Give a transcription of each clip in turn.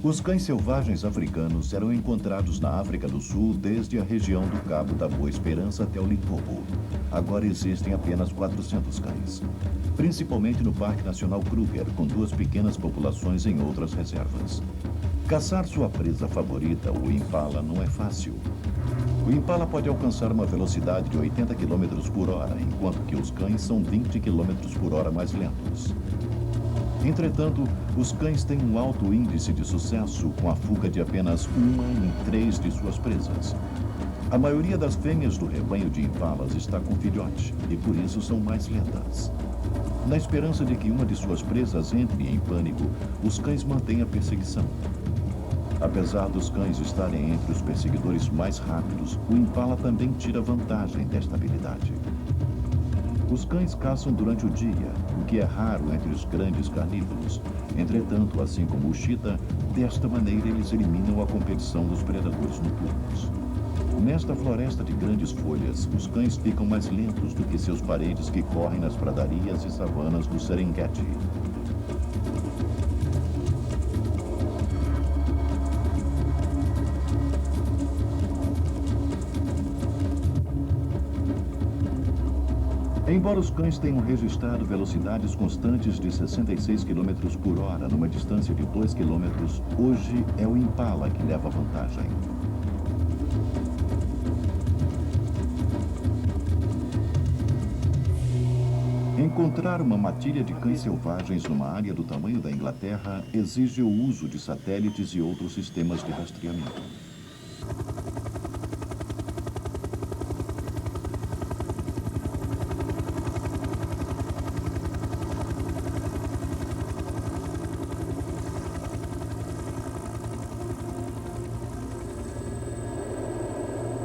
Os cães selvagens africanos eram encontrados na África do Sul desde a região do Cabo da Boa Esperança até o Limpopo. Agora existem apenas 400 cães, principalmente no Parque Nacional Kruger, com duas pequenas populações em outras reservas. Caçar sua presa favorita, o impala, não é fácil. O impala pode alcançar uma velocidade de 80 km por hora, enquanto que os cães são 20 km por hora mais lentos. Entretanto, os cães têm um alto índice de sucesso com a fuga de apenas uma em 3 de suas presas. A maioria das fêmeas do rebanho de impalas está com filhote e por isso são mais lentas. Na esperança de que uma de suas presas entre em pânico, os cães mantêm a perseguição. Apesar dos cães estarem entre os perseguidores mais rápidos, o impala também tira vantagem desta habilidade. Os cães caçam durante o dia, o que é raro entre os grandes carnívoros. Entretanto, assim como o chita, desta maneira eles eliminam a competição dos predadores noturnos. Nesta floresta de grandes folhas, os cães ficam mais lentos do que seus parentes que correm nas pradarias e savanas do Serengeti. Embora os cães tenham registrado velocidades constantes de 66 km por hora numa distância de 2 km, hoje é o impala que leva vantagem. Encontrar uma matilha de cães selvagens numa área do tamanho da Inglaterra exige o uso de satélites e outros sistemas de rastreamento.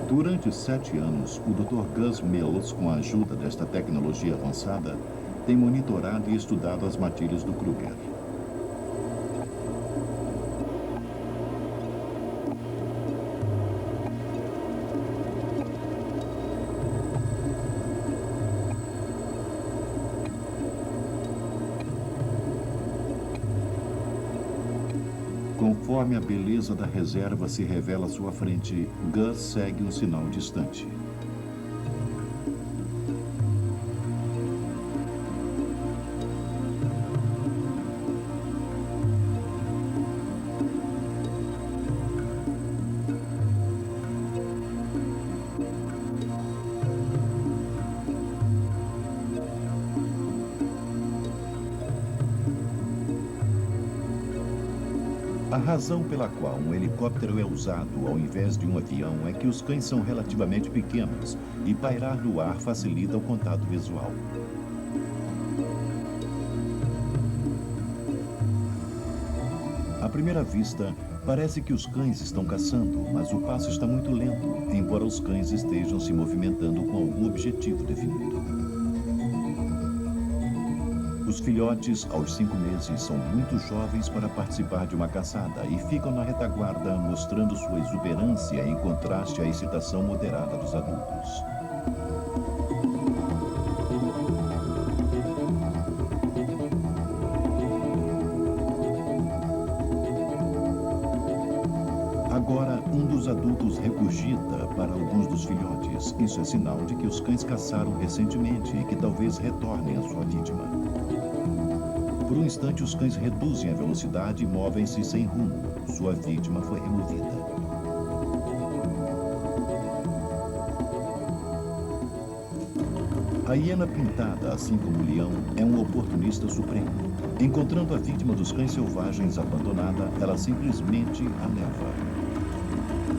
Durante 7 anos, o Dr. Gus Mills, com a ajuda desta tecnologia avançada, tem monitorado e estudado as matilhas do Kruger. Conforme a beleza da reserva se revela à sua frente, Gus segue um sinal distante. A razão pela qual um helicóptero é usado ao invés de um avião é que os cães são relativamente pequenos e pairar no ar facilita o contato visual. À primeira vista, parece que os cães estão caçando, mas o passo está muito lento, embora os cães estejam se movimentando com algum objetivo definido. Os filhotes, aos 5 meses, são muito jovens para participar de uma caçada e ficam na retaguarda, mostrando sua exuberância em contraste à excitação moderada dos adultos. Agora, um dos adultos regurgita para alguns dos filhotes. Isso é sinal de que os cães caçaram recentemente e que talvez retornem à sua vítima. Por um instante, os cães reduzem a velocidade e movem-se sem rumo. Sua vítima foi removida. A hiena pintada, assim como o leão, é um oportunista supremo. Encontrando a vítima dos cães selvagens abandonada, ela simplesmente a leva.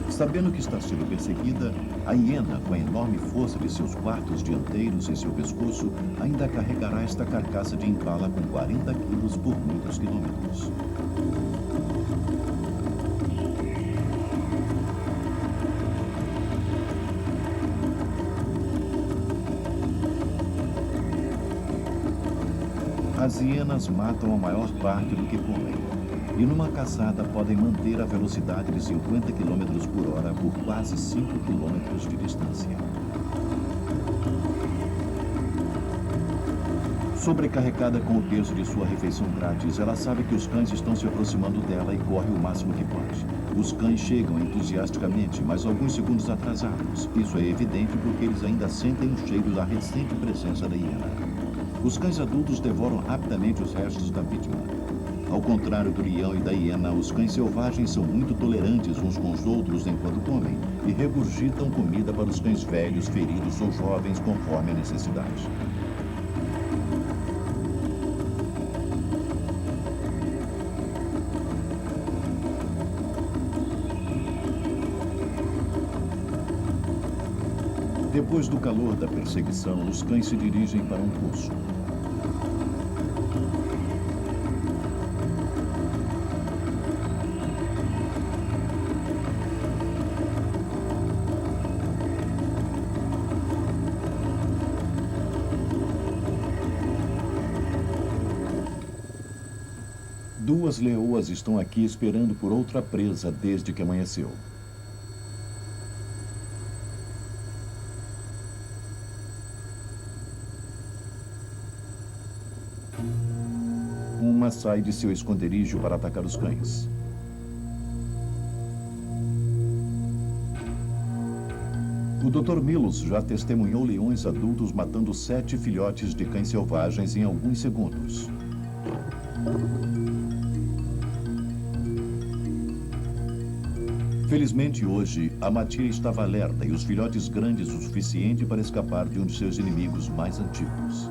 Sabendo que está sendo perseguida, a hiena, com a enorme força de seus quartos dianteiros em seu pescoço, ainda carregará esta carcaça de impala com 40 quilos por muitos quilômetros. As hienas matam a maior parte do que comem. E numa caçada podem manter a velocidade de 50 km por hora por quase 5 km de distância. Sobrecarregada com o peso de sua refeição grátis, ela sabe que os cães estão se aproximando dela e corre o máximo que pode. Os cães chegam entusiasticamente, mas alguns segundos atrasados. Isso é evidente porque eles ainda sentem o cheiro da recente presença da hiena. Os cães adultos devoram rapidamente os restos da vítima. Ao contrário do leão e da hiena, os cães selvagens são muito tolerantes uns com os outros enquanto comem e regurgitam comida para os cães velhos, feridos ou jovens conforme a necessidade. Depois do calor da perseguição, os cães se dirigem para um poço. Duas leoas estão aqui esperando por outra presa desde que amanheceu. Uma sai de seu esconderijo para atacar os cães. O Dr. Milos já testemunhou leões adultos matando 7 filhotes de cães selvagens em alguns segundos. Felizmente hoje, a matilha estava alerta e os filhotes grandes o suficiente para escapar de um de seus inimigos mais antigos.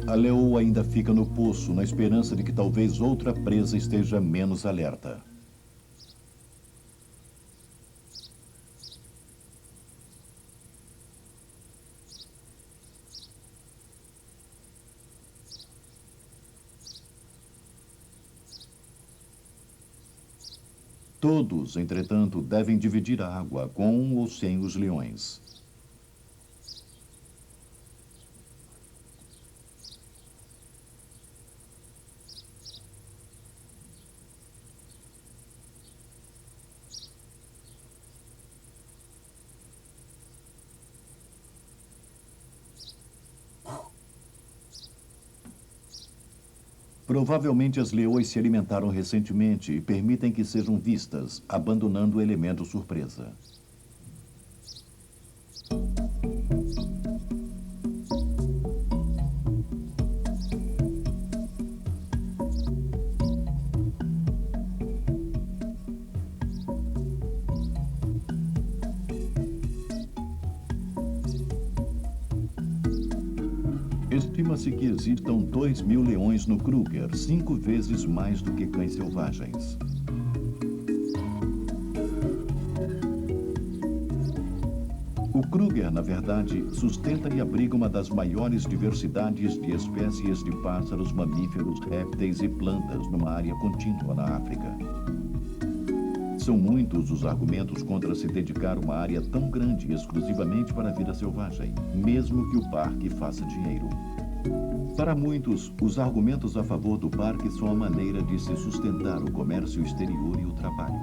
A leoa ainda fica no poço, na esperança de que talvez outra presa esteja menos alerta. Todos, entretanto, devem dividir a água, com ou sem os leões. Provavelmente as leoas se alimentaram recentemente e permitem que sejam vistas, abandonando o elemento surpresa. Estima-se que existam 2.000 leões no Kruger, 5 vezes mais do que cães selvagens. O Kruger, na verdade, sustenta e abriga uma das maiores diversidades de espécies de pássaros, mamíferos, répteis e plantas numa área contínua na África. São muitos os argumentos contra se dedicar uma área tão grande exclusivamente para a vida selvagem, mesmo que o parque faça dinheiro. Para muitos, os argumentos a favor do parque são a maneira de se sustentar o comércio exterior e o trabalho.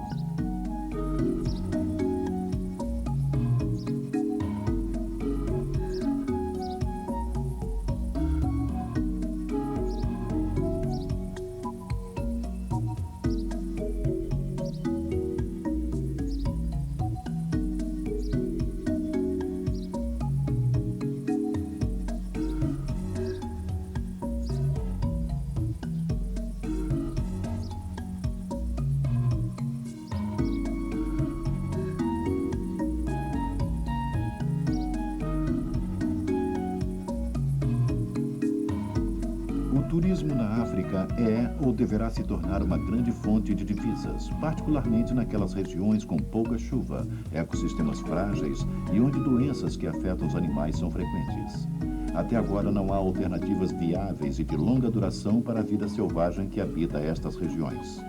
O turismo na África é ou deverá se tornar uma grande fonte de divisas, particularmente naquelas regiões com pouca chuva, ecossistemas frágeis e onde doenças que afetam os animais são frequentes. Até agora não há alternativas viáveis e de longa duração para a vida selvagem que habita estas regiões.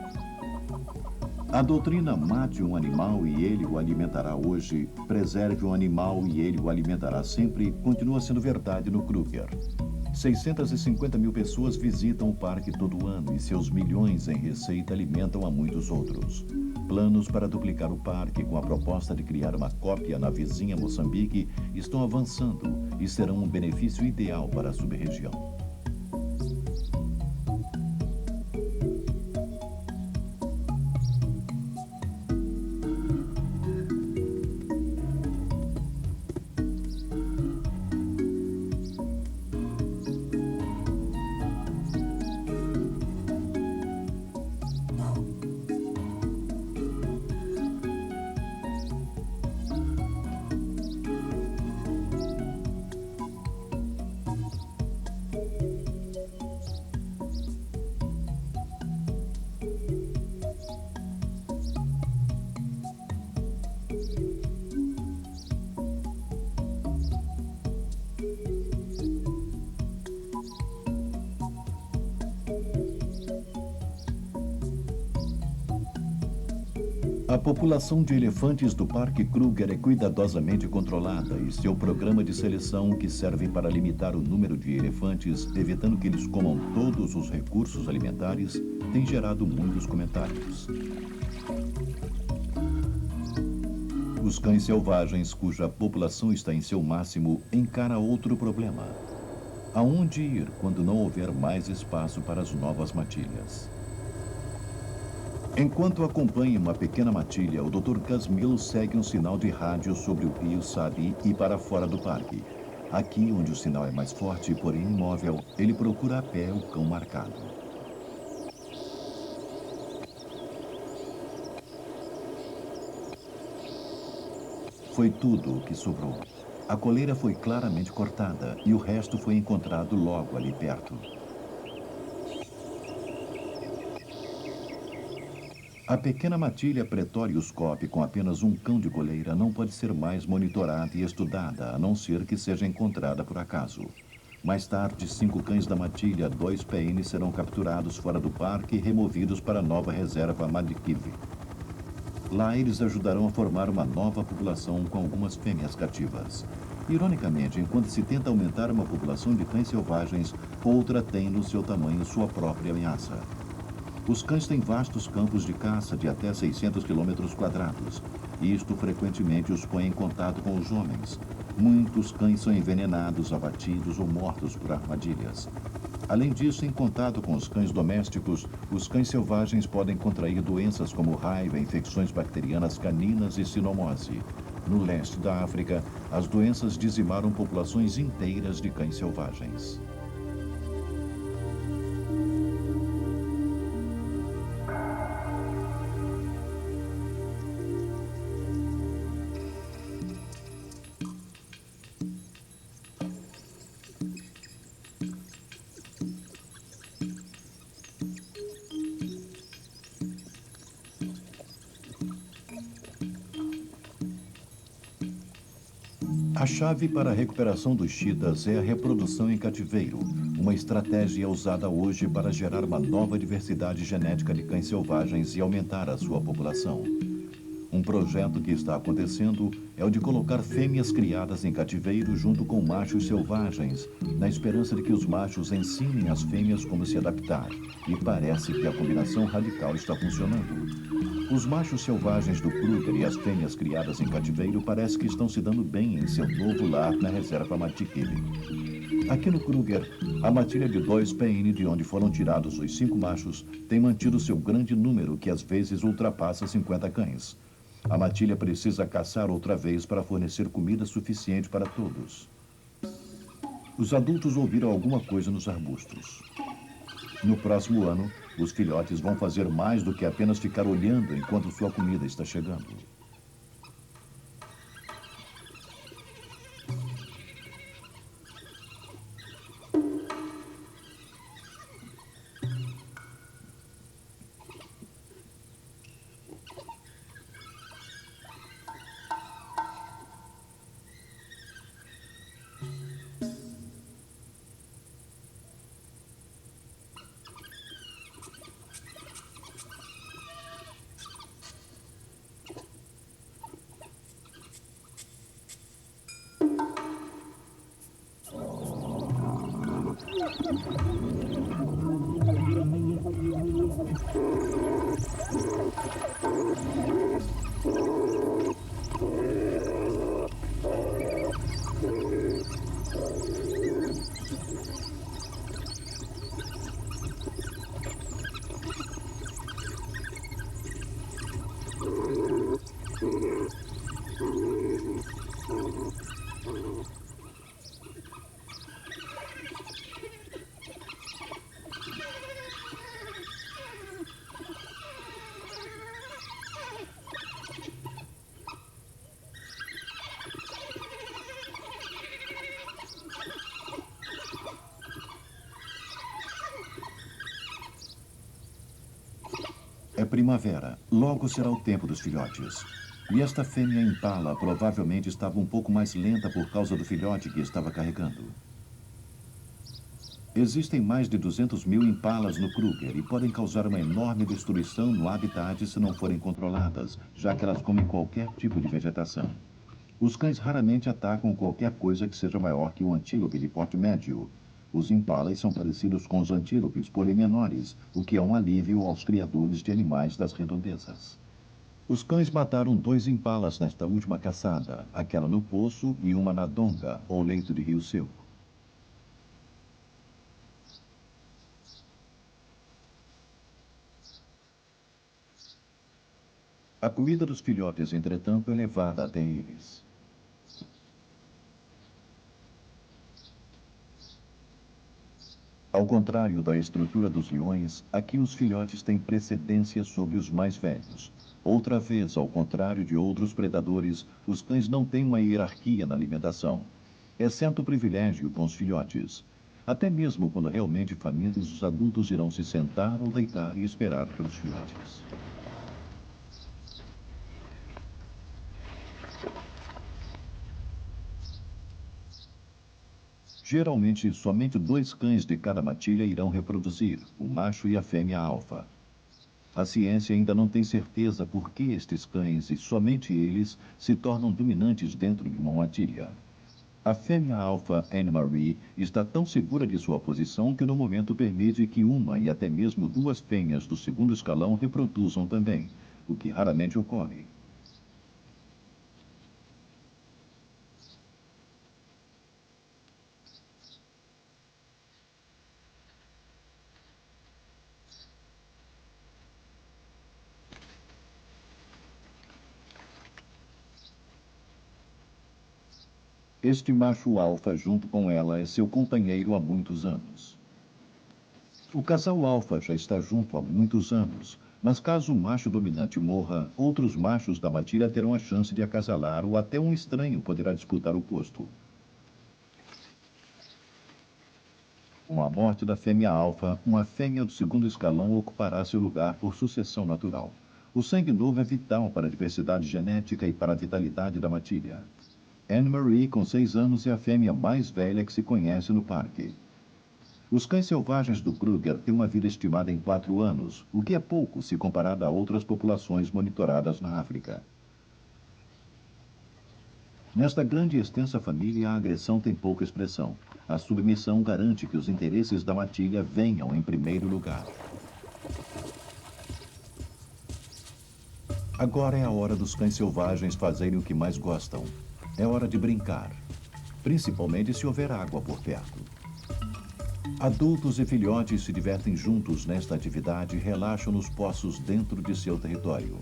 A doutrina mate um animal e ele o alimentará hoje, preserve um animal e ele o alimentará sempre, continua sendo verdade no Kruger. 650 mil pessoas visitam o parque todo ano e seus milhões em receita alimentam a muitos outros. Planos para duplicar o parque com a proposta de criar uma cópia na vizinha Moçambique estão avançando e serão um benefício ideal para a sub-região. A população de elefantes do Parque Kruger é cuidadosamente controlada e seu programa de seleção, que serve para limitar o número de elefantes, evitando que eles comam todos os recursos alimentares, tem gerado muitos comentários. Os cães selvagens, cuja população está em seu máximo, encara outro problema. Aonde ir quando não houver mais espaço para as novas matilhas? Enquanto acompanha uma pequena matilha, o Dr. Casmil segue um sinal de rádio sobre o rio Sabi e para fora do parque. Aqui, onde o sinal é mais forte, porém imóvel, ele procura a pé o cão marcado. Foi tudo o que sobrou. A coleira foi claramente cortada e o resto foi encontrado logo ali perto. A pequena matilha Pretorius Cop, com apenas um cão de coleira, não pode ser mais monitorada e estudada, a não ser que seja encontrada por acaso. Mais tarde, 5 cães da matilha 2 PN serão capturados fora do parque e removidos para a nova reserva Madikiv. Lá eles ajudarão a formar uma nova população com algumas fêmeas cativas. Ironicamente, enquanto se tenta aumentar uma população de cães selvagens, outra tem no seu tamanho sua própria ameaça. Os cães têm vastos campos de caça de até 600 quilômetros quadrados. Isto frequentemente os põe em contato com os homens. Muitos cães são envenenados, abatidos ou mortos por armadilhas. Além disso, em contato com os cães domésticos, os cães selvagens podem contrair doenças como raiva, infecções bacterianas caninas e sinomose. No leste da África, as doenças dizimaram populações inteiras de cães selvagens. A chave para a recuperação dos cheetahs é a reprodução em cativeiro, uma estratégia usada hoje para gerar uma nova diversidade genética de cães selvagens e aumentar a sua população. Um projeto que está acontecendo é o de colocar fêmeas criadas em cativeiro junto com machos selvagens, na esperança de que os machos ensinem as fêmeas como se adaptar. E parece que a combinação radical está funcionando. Os machos selvagens do Kruger e as fêmeas criadas em cativeiro parece que estão se dando bem em seu novo lar na reserva Madikiv. Aqui no Kruger, a matilha de 2 PN, de onde foram tirados os 5 machos, tem mantido seu grande número, que às vezes ultrapassa 50 cães. A matilha precisa caçar outra vez para fornecer comida suficiente para todos. Os adultos ouviram alguma coisa nos arbustos. No próximo ano, os filhotes vão fazer mais do que apenas ficar olhando enquanto sua comida está chegando. É primavera. Logo será o tempo dos filhotes. E esta fêmea impala provavelmente estava um pouco mais lenta por causa do filhote que estava carregando. Existem mais de 200 mil impalas no Kruger e podem causar uma enorme destruição no habitat se não forem controladas, já que elas comem qualquer tipo de vegetação. Os cães raramente atacam qualquer coisa que seja maior que um antílope de porte médio. Os impalas são parecidos com os antílopes, porém menores, o que é um alívio aos criadores de animais das redondezas. Os cães mataram 2 impalas nesta última caçada, aquela no poço e uma na donga, ou leito de rio seco. A comida dos filhotes, entretanto, é levada até eles. Ao contrário da estrutura dos leões, aqui os filhotes têm precedência sobre os mais velhos. Outra vez, ao contrário de outros predadores, os cães não têm uma hierarquia na alimentação. É certo privilégio com os filhotes. Até mesmo quando realmente famintos, os adultos irão se sentar ou deitar e esperar pelos filhotes. Geralmente, somente 2 cães de cada matilha irão reproduzir, o macho e a fêmea alfa. A ciência ainda não tem certeza por que estes cães, e somente eles, se tornam dominantes dentro de uma matilha. A fêmea alfa Anne-Marie está tão segura de sua posição que no momento permite que uma e até mesmo 2 fêmeas do segundo escalão reproduzam também, o que raramente ocorre. Este macho alfa, junto com ela, é seu companheiro há muitos anos. O casal alfa já está junto há muitos anos, mas caso o macho dominante morra, outros machos da matilha terão a chance de acasalar ou até um estranho poderá disputar o posto. Com a morte da fêmea alfa, uma fêmea do segundo escalão ocupará seu lugar por sucessão natural. O sangue novo é vital para a diversidade genética e para a vitalidade da matilha. Anne-Marie, com 6 anos, é a fêmea mais velha que se conhece no parque. Os cães selvagens do Kruger têm uma vida estimada em 4 anos, o que é pouco se comparado a outras populações monitoradas na África. Nesta grande e extensa família, a agressão tem pouca expressão. A submissão garante que os interesses da matilha venham em primeiro lugar. Agora é a hora dos cães selvagens fazerem o que mais gostam. É hora de brincar, principalmente se houver água por perto. Adultos e filhotes se divertem juntos nesta atividade e relaxam nos poços dentro de seu território.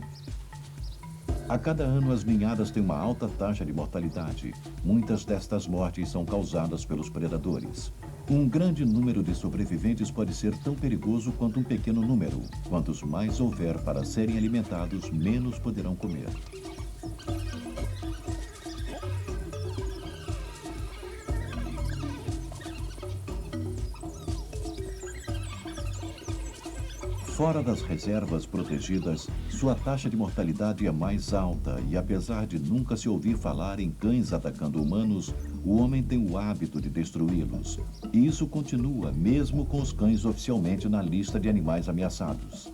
A cada ano, as ninhadas têm uma alta taxa de mortalidade. Muitas destas mortes são causadas pelos predadores. Um grande número de sobreviventes pode ser tão perigoso quanto um pequeno número. Quantos mais houver para serem alimentados, menos poderão comer. Fora das reservas protegidas, sua taxa de mortalidade é mais alta e, apesar de nunca se ouvir falar em cães atacando humanos, o homem tem o hábito de destruí-los. E isso continua mesmo com os cães oficialmente na lista de animais ameaçados.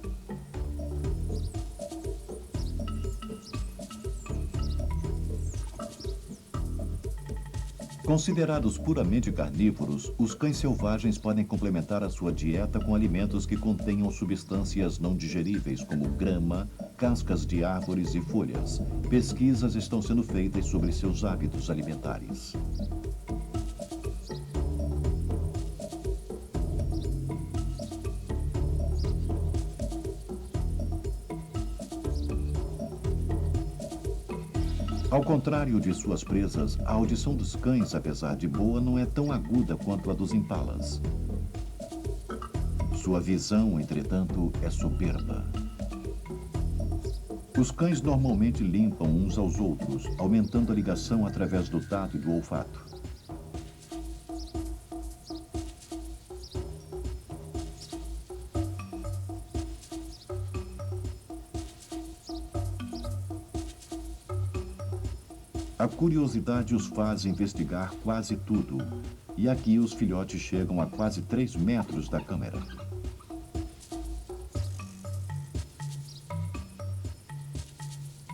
Considerados puramente carnívoros, os cães selvagens podem complementar a sua dieta com alimentos que contenham substâncias não digeríveis, como grama, cascas de árvores e folhas. Pesquisas estão sendo feitas sobre seus hábitos alimentares. Ao contrário de suas presas, a audição dos cães, apesar de boa, não é tão aguda quanto a dos impalas. Sua visão, entretanto, é soberba. Os cães normalmente limpam uns aos outros, aumentando a ligação através do tato e do olfato. A curiosidade os faz investigar quase tudo. E aqui os filhotes chegam a quase 3 metros da câmera.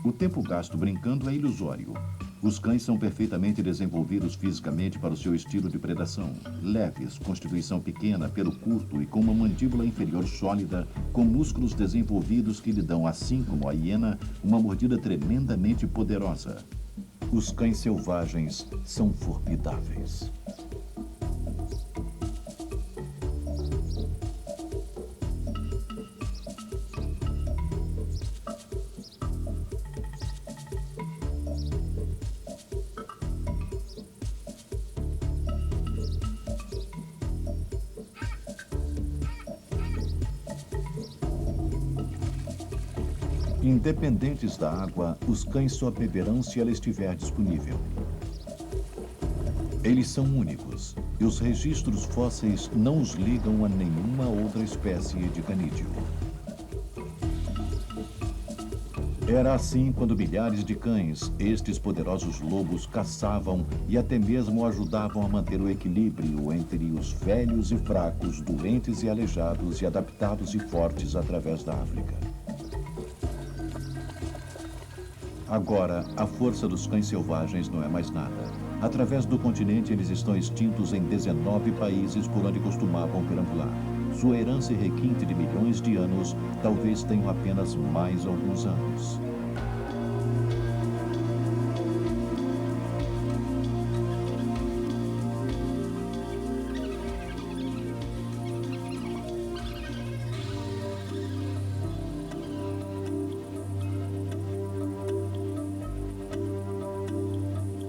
O tempo gasto brincando é ilusório. Os cães são perfeitamente desenvolvidos fisicamente para o seu estilo de predação. Leves, constituição pequena, pelo curto e com uma mandíbula inferior sólida, com músculos desenvolvidos que lhe dão, assim como a hiena, uma mordida tremendamente poderosa. Os cães selvagens são formidáveis. Independentes da água, os cães só beberão se ela estiver disponível. Eles são únicos, e os registros fósseis não os ligam a nenhuma outra espécie de canídeo. Era assim quando milhares de cães, estes poderosos lobos, caçavam e até mesmo ajudavam a manter o equilíbrio entre os velhos e fracos, doentes e aleijados e adaptados e fortes através da África. Agora, a força dos cães selvagens não é mais nada. Através do continente, eles estão extintos em 19 países por onde costumavam perambular. Sua herança e requinte de milhões de anos talvez tenham apenas mais alguns anos.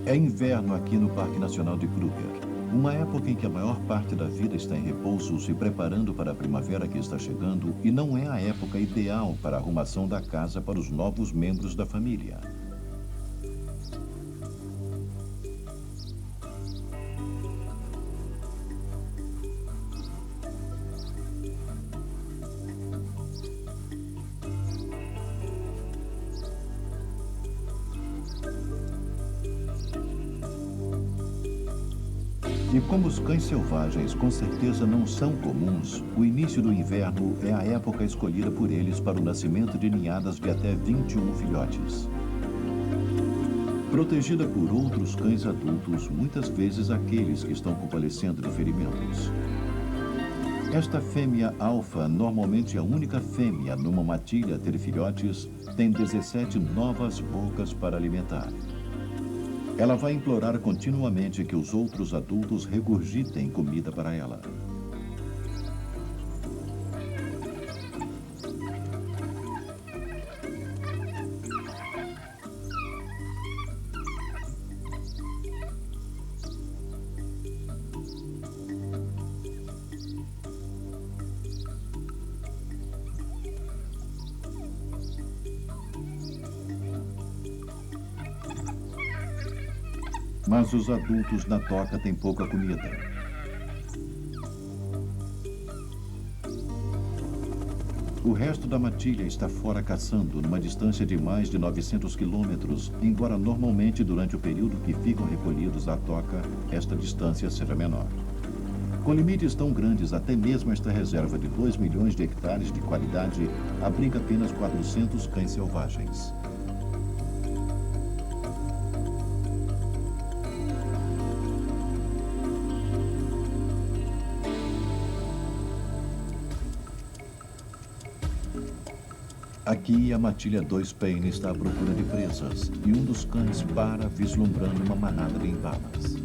É inverno aqui no Parque Nacional de Kruger, uma época em que a maior parte da vida está em repouso, se preparando para a primavera que está chegando, e não é a época ideal para a arrumação da casa para os novos membros da família. E como os cães selvagens com certeza não são comuns, o início do inverno é a época escolhida por eles para o nascimento de ninhadas de até 21 filhotes. Protegida por outros cães adultos, muitas vezes aqueles que estão convalescendo de ferimentos. Esta fêmea alfa, normalmente a única fêmea numa matilha a ter filhotes, tem 17 novas bocas para alimentar. Ela vai implorar continuamente que os outros adultos regurgitem comida para ela. Mas os adultos na toca têm pouca comida. O resto da matilha está fora caçando, numa distância de mais de 900 quilômetros, embora normalmente durante o período que ficam recolhidos à toca, esta distância seja menor. Com limites tão grandes, até mesmo esta reserva de 2 milhões de hectares de qualidade abriga apenas 400 cães selvagens. Aqui, a matilha 2 Payne está à procura de presas, e um dos cães para, vislumbrando uma manada de impalas.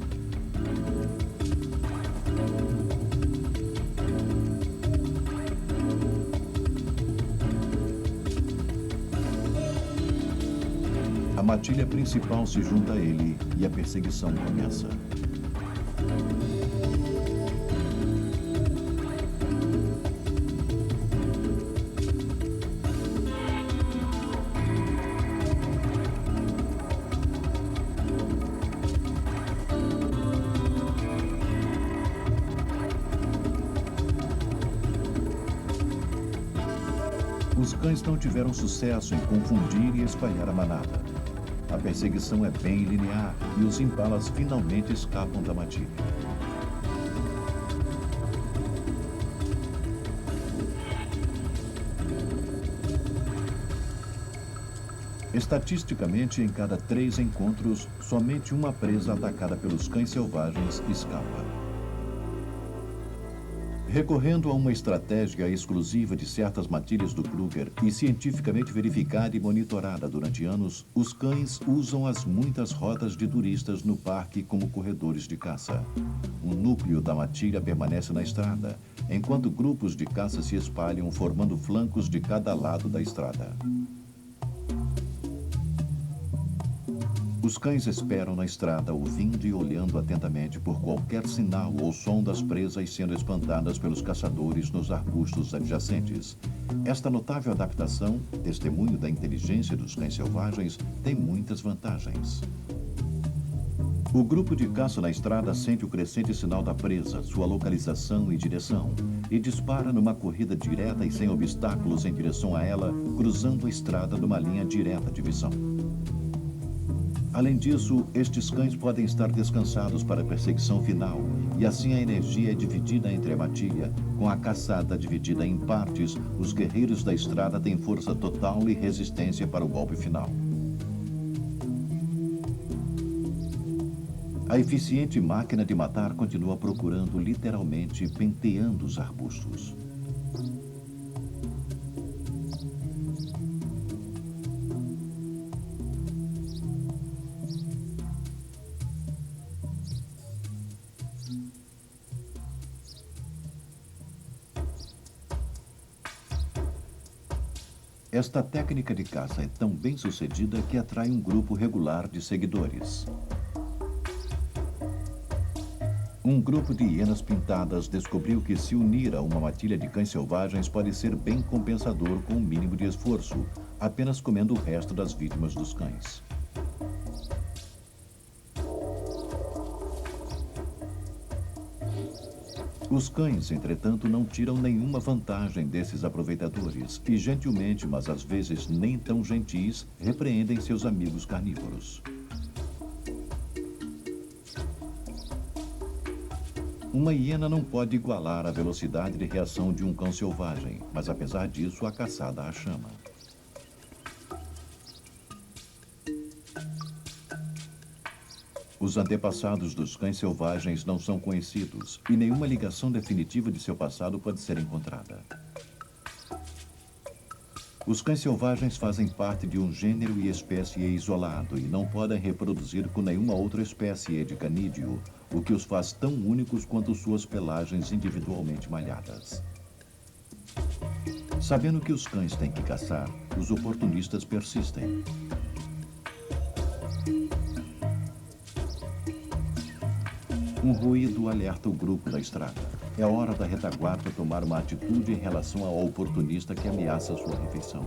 A matilha principal se junta a ele e a perseguição começa. Os cães não tiveram sucesso em confundir e espalhar a manada. A perseguição é bem linear e os impalas finalmente escapam da matilha. Estatisticamente, em cada 3 encontros, somente uma presa atacada pelos cães selvagens escapa. Recorrendo a uma estratégia exclusiva de certas matilhas do Kruger e cientificamente verificada e monitorada durante anos, os cães usam as muitas rotas de turistas no parque como corredores de caça. O núcleo da matilha permanece na estrada, enquanto grupos de caça se espalham, formando flancos de cada lado da estrada. Os cães esperam na estrada, ouvindo e olhando atentamente por qualquer sinal ou som das presas sendo espantadas pelos caçadores nos arbustos adjacentes. Esta notável adaptação, testemunho da inteligência dos cães selvagens, tem muitas vantagens. O grupo de caça na estrada sente o crescente sinal da presa, sua localização e direção, e dispara numa corrida direta e sem obstáculos em direção a ela, cruzando a estrada numa linha direta de visão. Além disso, estes cães podem estar descansados para a perseguição final, e assim a energia é dividida entre a matilha. Com a caçada dividida em partes, os guerreiros da estrada têm força total e resistência para o golpe final. A eficiente máquina de matar continua procurando, literalmente, penteando os arbustos. Esta técnica de caça é tão bem sucedida que atrai um grupo regular de seguidores. Um grupo de hienas pintadas descobriu que se unir a uma matilha de cães selvagens pode ser bem compensador com o mínimo de esforço, apenas comendo o resto das vítimas dos cães. Os cães, entretanto, não tiram nenhuma vantagem desses aproveitadores e, gentilmente, mas às vezes nem tão gentis, repreendem seus amigos carnívoros. Uma hiena não pode igualar a velocidade de reação de um cão selvagem, mas apesar disso, a caçada a chama. Os antepassados dos cães selvagens não são conhecidos e nenhuma ligação definitiva de seu passado pode ser encontrada. Os cães selvagens fazem parte de um gênero e espécie isolado e não podem reproduzir com nenhuma outra espécie de canídeo, o que os faz tão únicos quanto suas pelagens individualmente malhadas. Sabendo que os cães têm que caçar, os oportunistas persistem. Um ruído alerta o grupo da estrada. É hora da retaguarda tomar uma atitude em relação ao oportunista que ameaça sua refeição.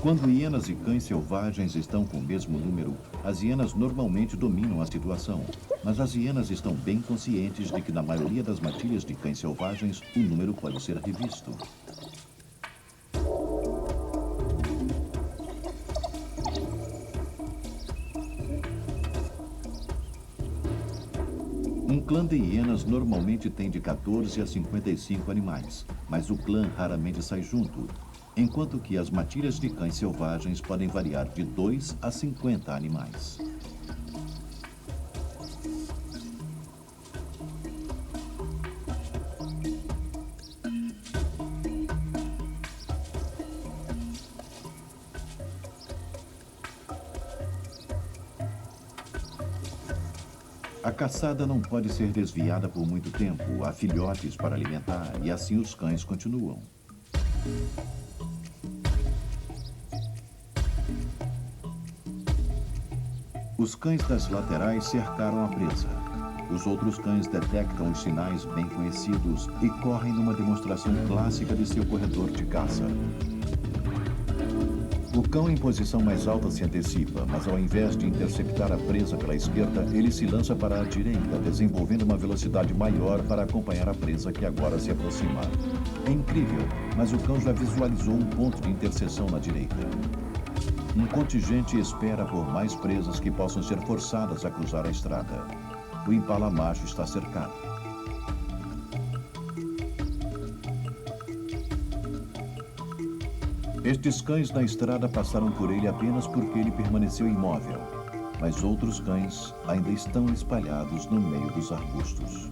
Quando hienas e cães selvagens estão com o mesmo número, as hienas normalmente dominam a situação. Mas as hienas estão bem conscientes de que na maioria das matilhas de cães selvagens, o número pode ser revisto. Um clã de hienas normalmente tem de 14 a 55 animais, mas o clã raramente sai junto, enquanto que as matilhas de cães selvagens podem variar de 2 a 50 animais. A caçada não pode ser desviada por muito tempo, há filhotes para alimentar e assim os cães continuam. Os cães das laterais cercaram a presa. Os outros cães detectam os sinais bem conhecidos e correm numa demonstração clássica de seu corredor de caça. O cão em posição mais alta se antecipa, mas ao invés de interceptar a presa pela esquerda, ele se lança para a direita, desenvolvendo uma velocidade maior para acompanhar a presa que agora se aproxima. É incrível, mas o cão já visualizou um ponto de interseção na direita. Um contingente espera por mais presas que possam ser forçadas a cruzar a estrada. O impala macho está cercado. Estes cães na estrada passaram por ele apenas porque ele permaneceu imóvel, mas outros cães ainda estão espalhados no meio dos arbustos.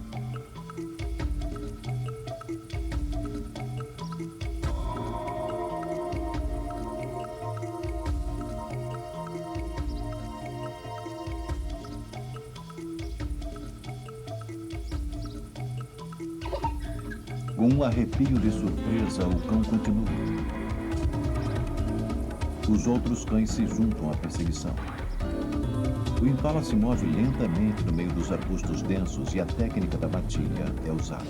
Com um arrepio de surpresa, o cão continua. Os outros cães se juntam à perseguição. O impala se move lentamente no meio dos arbustos densos e a técnica da matilha é usada.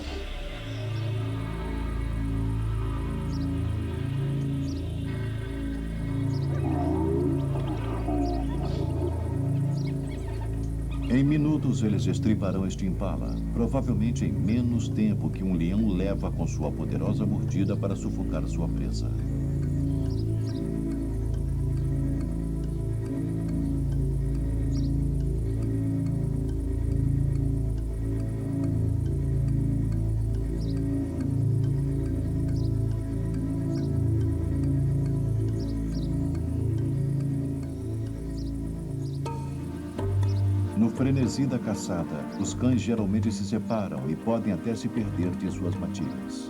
Em minutos, eles estriparão este impala, provavelmente em menos tempo que um leão leva com sua poderosa mordida para sufocar sua presa. No frenesi da caçada, os cães geralmente se separam e podem até se perder de suas matilhas.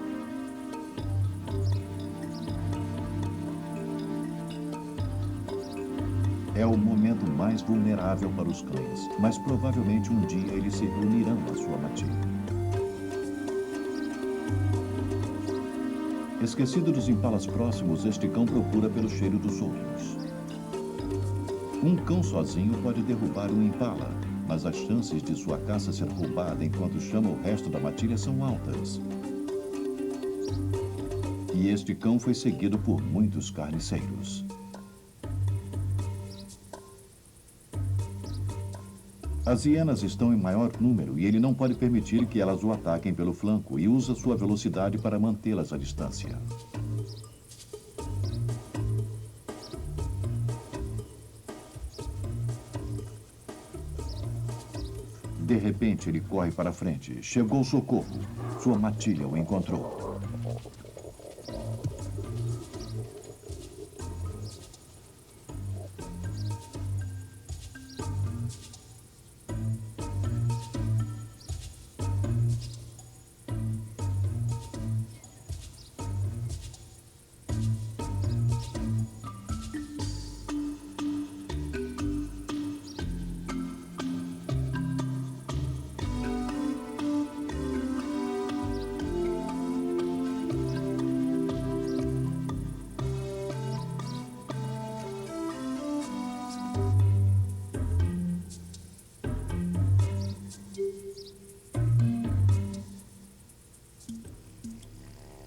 É o momento mais vulnerável para os cães, mas provavelmente um dia eles se reunirão à sua matilha. Esquecido dos impalas próximos, este cão procura pelo cheiro dos outros. Um cão sozinho pode derrubar um impala, mas as chances de sua caça ser roubada enquanto chama o resto da matilha são altas. E este cão foi seguido por muitos carniceiros. As hienas estão em maior número e ele não pode permitir que elas o ataquem pelo flanco e usa sua velocidade para mantê-las à distância. De repente, ele corre para frente. Chegou o socorro. Sua matilha o encontrou.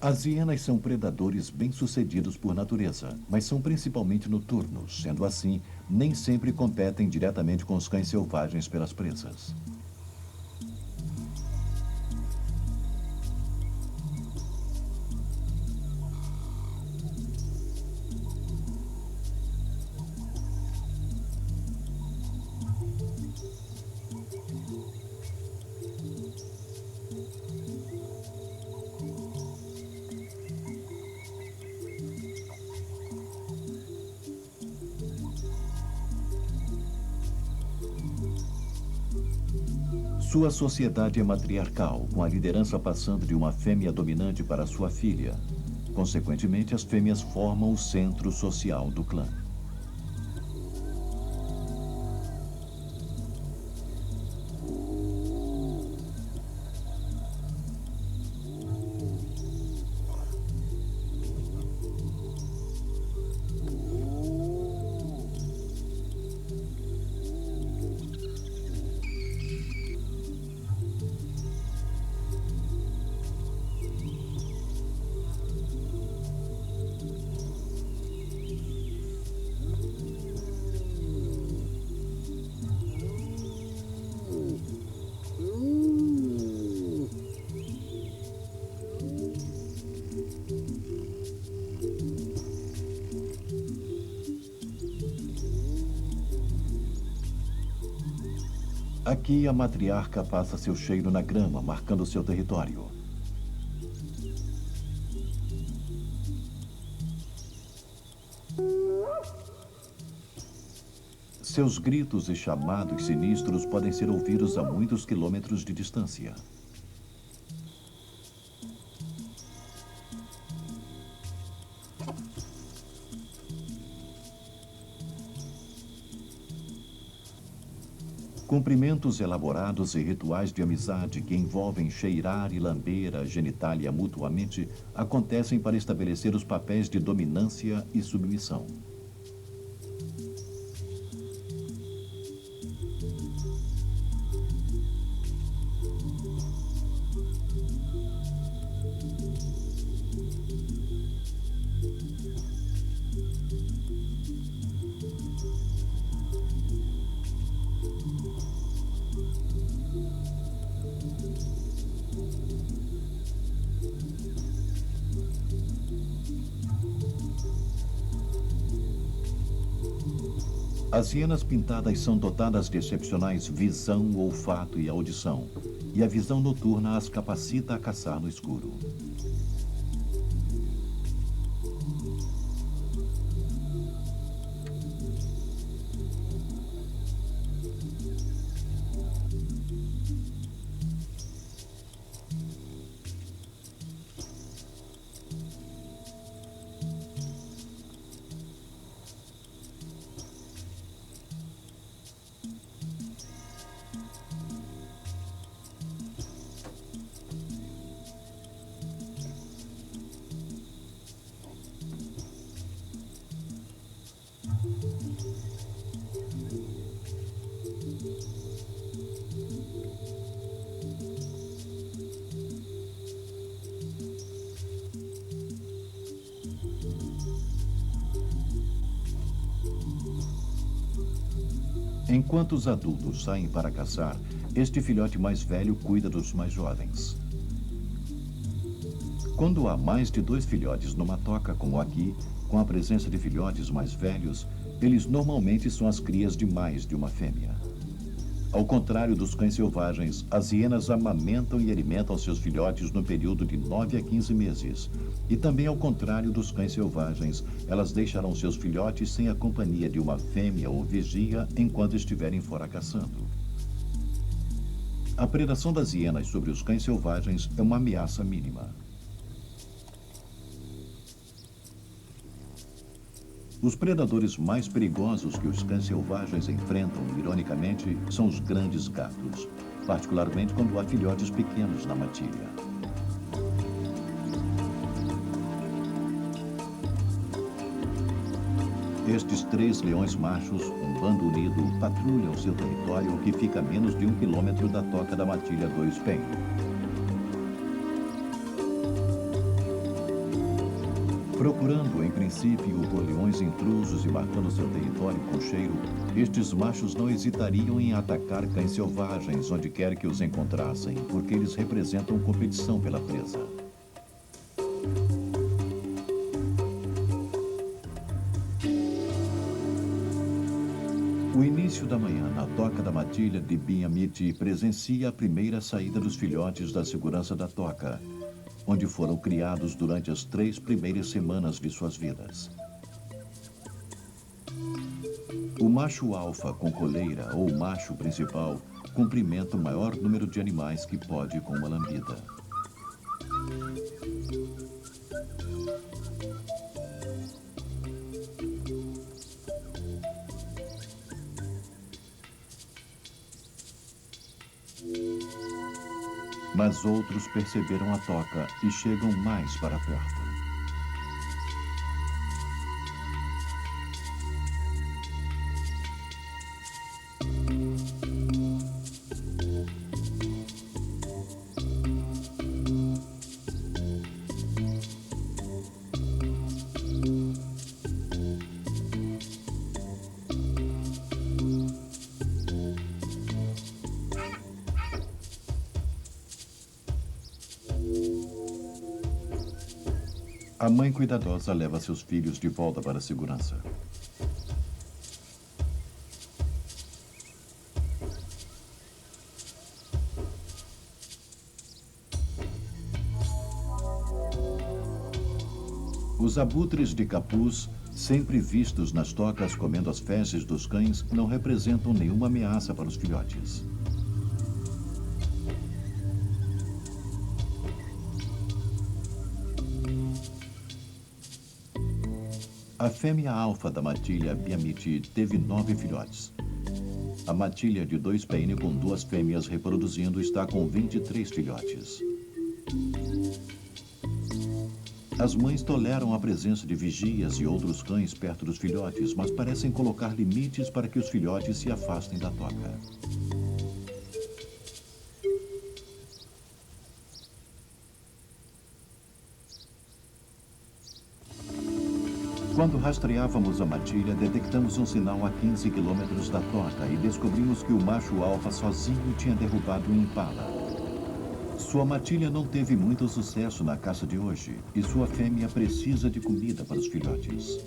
As hienas são predadores bem-sucedidos por natureza, mas são principalmente noturnos. Sendo assim, nem sempre competem diretamente com os cães selvagens pelas presas. Sua sociedade é matriarcal, com a liderança passando de uma fêmea dominante para sua filha. Consequentemente, as fêmeas formam o centro social do clã. Aqui, a matriarca passa seu cheiro na grama, marcando seu território. Seus gritos e chamados sinistros podem ser ouvidos a muitos quilômetros de distância. Cumprimentos elaborados e rituais de amizade que envolvem cheirar e lamber a genitália mutuamente acontecem para estabelecer os papéis de dominância e submissão. As hienas pintadas são dotadas de excepcionais visão, olfato e audição, e a visão noturna as capacita a caçar no escuro. Enquanto os adultos saem para caçar, este filhote mais velho cuida dos mais jovens. Quando há mais de 2 filhotes numa toca, como aqui, com a presença de filhotes mais velhos, eles normalmente são as crias de mais de uma fêmea. Ao contrário dos cães selvagens, as hienas amamentam e alimentam seus filhotes no período de 9 a 15 meses. E também ao contrário dos cães selvagens, elas deixarão seus filhotes sem a companhia de uma fêmea ou vigia enquanto estiverem fora caçando. A predação das hienas sobre os cães selvagens é uma ameaça mínima. Os predadores mais perigosos que os cães selvagens enfrentam, ironicamente, são os grandes gatos, particularmente quando há filhotes pequenos na matilha. Estes 3 leões machos, um bando unido, patrulham seu território que fica a menos de 1 quilômetro da toca da matilha do espelho. Procurando, em princípio, por leões intrusos e marcando seu território com cheiro, estes machos não hesitariam em atacar cães selvagens onde quer que os encontrassem, porque eles representam competição pela presa. O início da manhã na toca da matilha de Biamiti presencia a primeira saída dos filhotes da segurança da toca, onde foram criados durante as 3 primeiras semanas de suas vidas. O macho alfa com coleira, ou macho principal, cumprimenta o maior número de animais que pode com uma lambida. Mas outros perceberam a toca e chegam mais para perto. A mãe cuidadosa leva seus filhos de volta para a segurança. Os abutres de capuz, sempre vistos nas tocas comendo as fezes dos cães, não representam nenhuma ameaça para os filhotes. A fêmea alfa da matilha Biamite teve 9 filhotes. A matilha de 2 pene com 2 fêmeas reproduzindo está com 23 filhotes. As mães toleram a presença de vigias e outros cães perto dos filhotes, mas parecem colocar limites para que os filhotes se afastem da toca. Quando rastreávamos a matilha, detectamos um sinal a 15 quilômetros da toca e descobrimos que o macho alfa sozinho tinha derrubado um impala. Sua matilha não teve muito sucesso na caça de hoje e sua fêmea precisa de comida para os filhotes.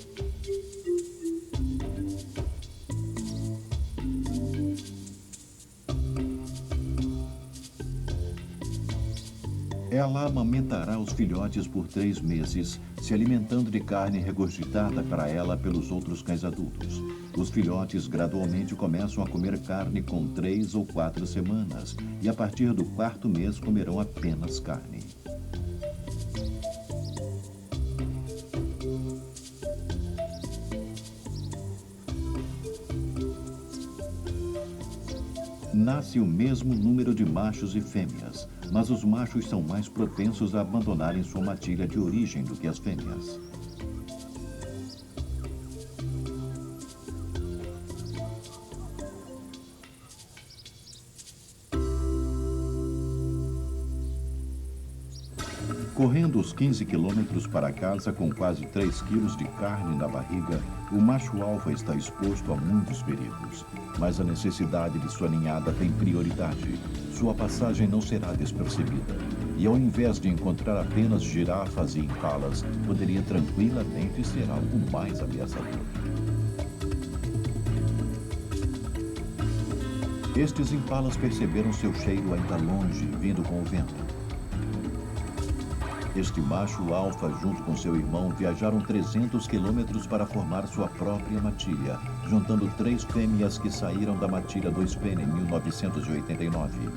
Ela amamentará os filhotes por 3 meses, se alimentando de carne regurgitada para ela pelos outros cães adultos. Os filhotes gradualmente começam a comer carne com 3 ou 4 semanas e a partir do 4º mês comerão apenas carne. Nasce o mesmo número de machos e fêmeas, mas os machos são mais propensos a abandonarem sua matilha de origem do que as fêmeas. Correndo os 15 quilômetros para casa com quase 3 quilos de carne na barriga, o macho alfa está exposto a muitos perigos. Mas a necessidade de sua ninhada tem prioridade. Sua passagem não será despercebida. E ao invés de encontrar apenas girafas e impalas, poderia tranquilamente ser algo mais ameaçador. Estes impalas perceberam seu cheiro ainda longe, vindo com o vento. Este macho alfa, junto com seu irmão, viajaram 300 quilômetros para formar sua própria matilha, juntando 3 fêmeas que saíram da matilha 2-pene em 1989.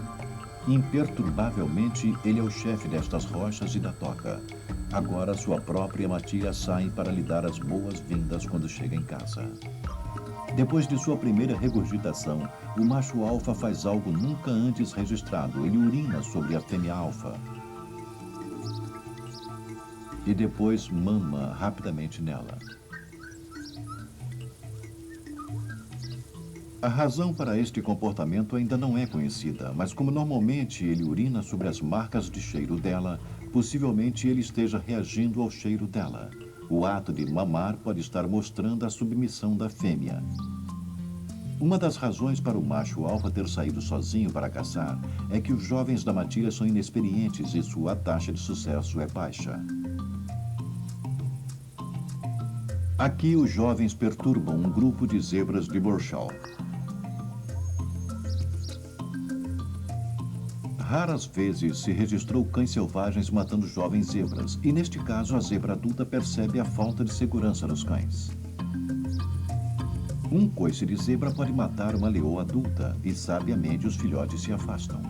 Imperturbavelmente, ele é o chefe destas rochas e da toca. Agora, sua própria matilha sai para lhe dar as boas-vindas quando chega em casa. Depois de sua primeira regurgitação, o macho alfa faz algo nunca antes registrado. Ele urina sobre a fêmea alfa. E depois mama rapidamente nela. A razão para este comportamento ainda não é conhecida, mas como normalmente ele urina sobre as marcas de cheiro dela, possivelmente ele esteja reagindo ao cheiro dela. O ato de mamar pode estar mostrando a submissão da fêmea. Uma das razões para o macho alfa ter saído sozinho para caçar é que os jovens da matilha são inexperientes e sua taxa de sucesso é baixa. Aqui, os jovens perturbam um grupo de zebras de Burchell. Raras vezes se registrou cães selvagens matando jovens zebras, e neste caso a zebra adulta percebe a falta de segurança nos cães. Um coice de zebra pode matar uma leoa adulta, e sabiamente os filhotes se afastam.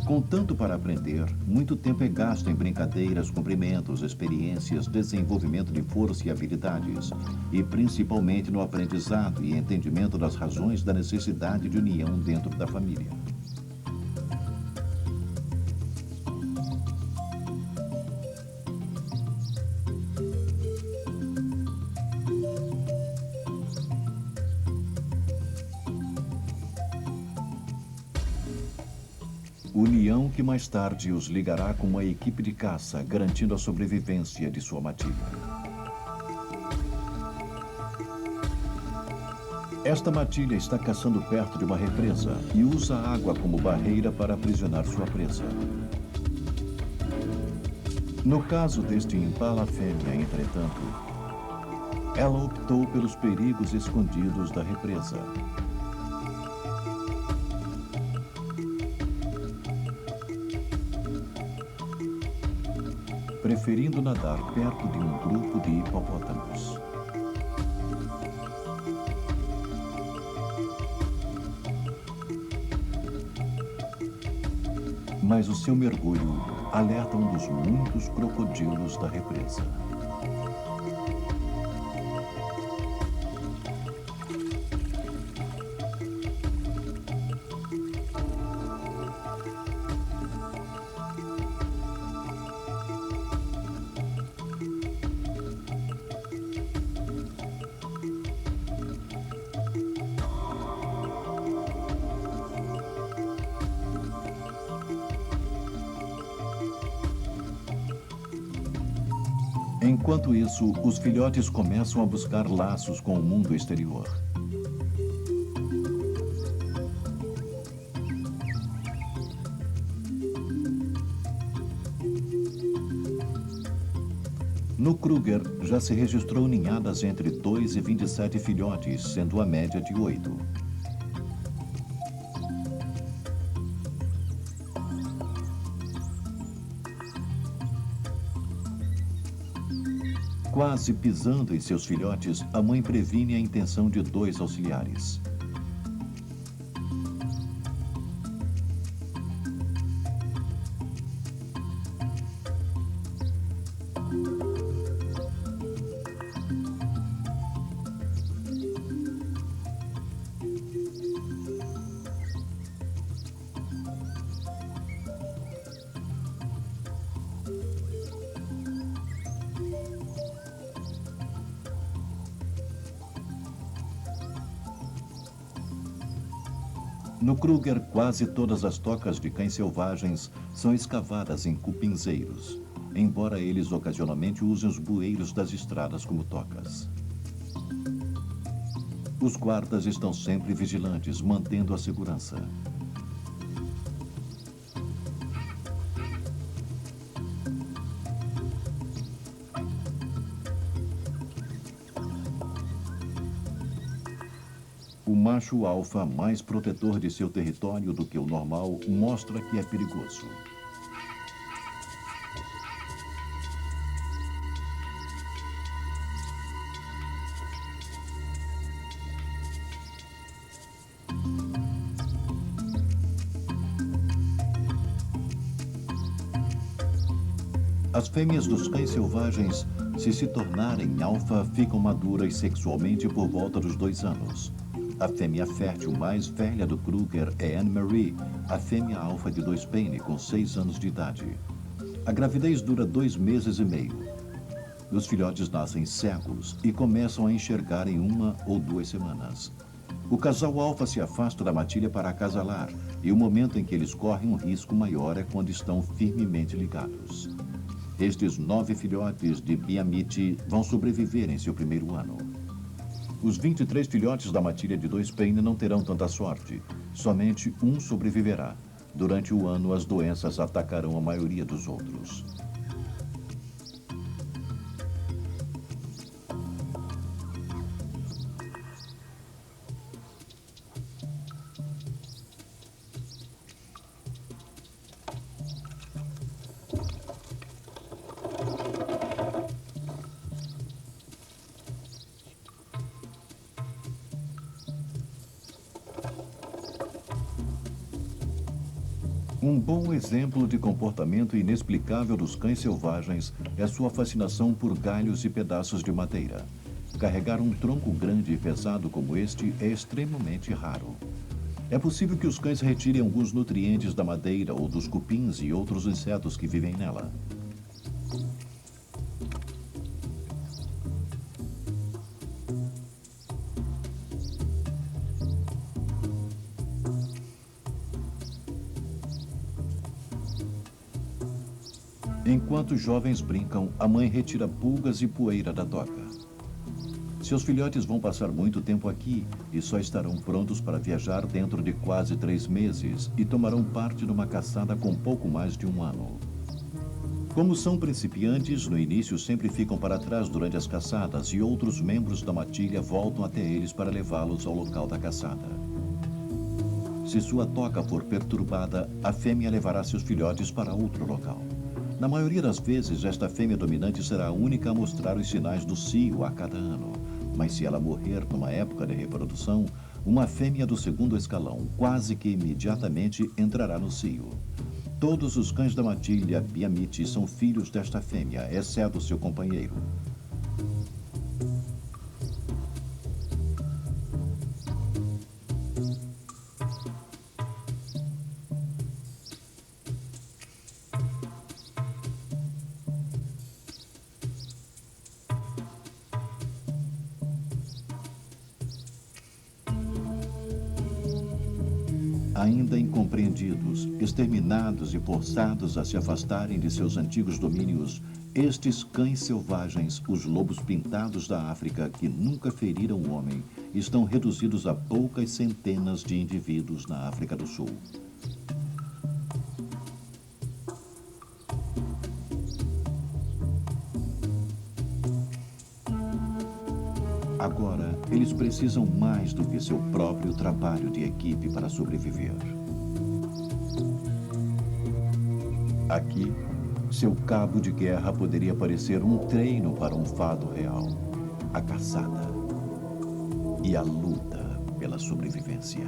Com tanto para aprender, muito tempo é gasto em brincadeiras, cumprimentos, experiências, desenvolvimento de força e habilidades, e principalmente no aprendizado e entendimento das razões da necessidade de união dentro da família. União que mais tarde os ligará com uma equipe de caça, garantindo a sobrevivência de sua matilha. Esta matilha está caçando perto de uma represa e usa a água como barreira para aprisionar sua presa. No caso deste impala fêmea, entretanto, ela optou pelos perigos escondidos da represa. preferindo nadar perto de um grupo de hipopótamos. Mas o seu mergulho alerta um dos muitos crocodilos da represa. Enquanto isso, os filhotes começam a buscar laços com o mundo exterior. No Kruger, já se registrou ninhadas entre 2 e 27 filhotes, sendo a média de 8. Quase pisando em seus filhotes, a mãe previne a intenção de 2 auxiliares. No Kruger, quase todas as tocas de cães selvagens são escavadas em cupinzeiros, embora eles ocasionalmente usem os bueiros das estradas como tocas. Os guardas estão sempre vigilantes, mantendo a segurança. O macho alfa, mais protetor de seu território do que o normal, mostra que é perigoso. As fêmeas dos cães selvagens, se tornarem alfa, ficam maduras sexualmente por volta dos 2 anos. A fêmea fértil mais velha do Kruger é Anne-Marie, a fêmea alfa de 2 Paine, com 6 anos de idade. A gravidez dura 2 meses e meio. Os filhotes nascem cegos e começam a enxergar em 1 ou 2 semanas. O casal alfa se afasta da matilha para acasalar, e o momento em que eles correm um risco maior é quando estão firmemente ligados. Estes 9 filhotes de Biamite vão sobreviver em seu primeiro ano. Os 23 filhotes da matilha de 2 Paine não terão tanta sorte. Somente um sobreviverá. Durante o ano, as doenças atacarão a maioria dos outros. Um bom exemplo de comportamento inexplicável dos cães selvagens é sua fascinação por galhos e pedaços de madeira. Carregar um tronco grande e pesado como este é extremamente raro. É possível que os cães retirem alguns nutrientes da madeira ou dos cupins e outros insetos que vivem nela. Enquanto os jovens brincam, a mãe retira pulgas e poeira da toca. Seus filhotes vão passar muito tempo aqui e só estarão prontos para viajar dentro de quase 3 meses e tomarão parte numa caçada com pouco mais de 1 ano. Como são principiantes, no início sempre ficam para trás durante as caçadas e outros membros da matilha voltam até eles para levá-los ao local da caçada. Se sua toca for perturbada, a fêmea levará seus filhotes para outro local. Na maioria das vezes, esta fêmea dominante será a única a mostrar os sinais do cio a cada ano. Mas se ela morrer numa época de reprodução, uma fêmea do segundo escalão quase que imediatamente entrará no cio. Todos os cães da matilha Biamite são filhos desta fêmea, exceto seu companheiro. Ainda incompreendidos, exterminados e forçados a se afastarem de seus antigos domínios, estes cães selvagens, os lobos pintados da África, que nunca feriram o homem, estão reduzidos a poucas centenas de indivíduos na África do Sul. Agora, eles precisam mais do que seu próprio trabalho de equipe para sobreviver. Aqui, seu cabo de guerra poderia parecer um treino para um fado real: a caçada e a luta pela sobrevivência.